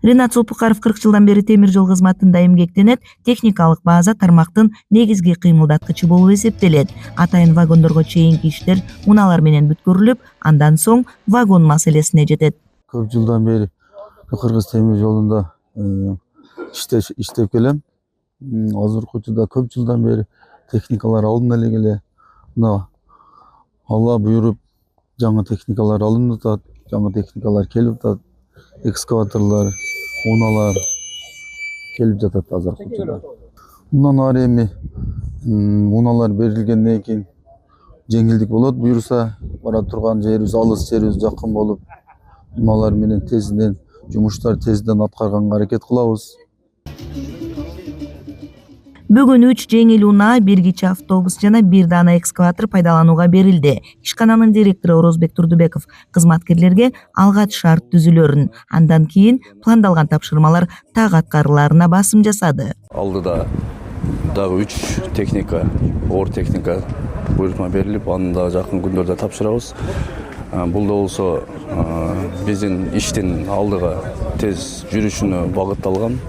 Ринат Зулпукаров 40 жылдан бери темир жол кызматында эмгектенет, техникалык база тармактын негизги кыймылдаткычы болуп эсептелет. Атайын вагондорго чейинки иштер унаалар менен бүткөрүлүп, андан соң вагон маселесине жетет. Көп жылдан бери Кыргыз темир жолунда иштеп келем. Азыркы учурда көп жылдан бери техникалар алына эле мына Алла буйруп жаңы техникалар алынып атат, жаңы техникалар келип атат. Экскаваторлар, унаалар келип жатат азыркы учурда. Мындан ары эми унаалар берилгенден кийин жеңилдик болот. Буюрса бара турган жерибиз алыс, жерибиз жакын болуп, унаалар менен тезинен жумуштар тезинен аткарганга аракет кылабыз. Бүгүн 3 жеңил унаа, 1 кичи автобус жана 1 дана экскаватор пайдаланууга берилди. Ишкананын директору Орозбек Турдубеков кызматкерлерге алгач шарт түзүлөрүн, андан кийин пландалган тапшырмалар так аткарылаарына басым жасады. Алдыда дагы 3 техника, оор техника буйрутма берилип, аны да жакын күндөрдө тапшырабыз. Бул да болсо биздин иштин алдыга тез жүрүшүнө багытталган.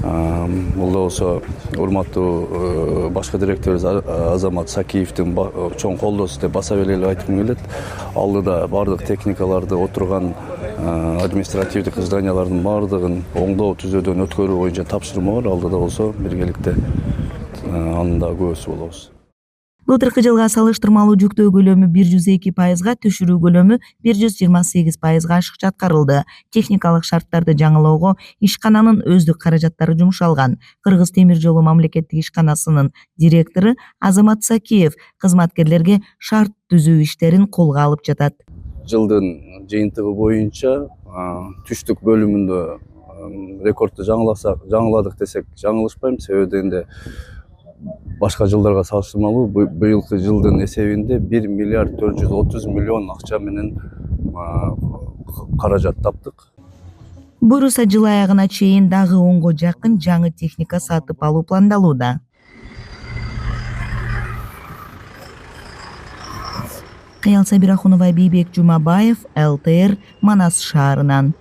Бул да болсо урматтуу башкы директорубуз Азамат Сакиевдин чоң колдоосу деп баса белгилеп айткым келет. Алдыда бардык техникаларды отурган административдик зданиялардын бардыгын оңдоо түзөөдөн өткөрүү боюнча тапшырма бар. Алдыда болсо биргеликте анын да күбөсү болобуз. Былтыркы жылга салыштырмалуу жүктөө көлөмү 102%, түшүрүү көлөмү 128%га ашыкча аткарылды. Техникалык шарттарды жаңылоого ишкананын өздүк каражаттары жумшалган. Кыргыз темир жолу мамлекеттик ишканасынын директору Азамат Сакиев кызматкерлерге шарт түзүү иштерин колго алып жатат. Жылдын жыйынтыгы боюнча түштүк бөлүмүндө рекордду жаңыладык десек жаңылышпайм. Себеби дегенде башка жылдарга салыштырмалуу быйылкы жылдын эсебинде 1 миллиард 430 миллион акча менен каражат таптык. Буюрса жыл аягына чейин дагы 10го жакын жаңы техника сатып алуу пландалууда. Кыял Сабирахунова, Бийбек Жумабаев, ЛТР, Манас шаарынан.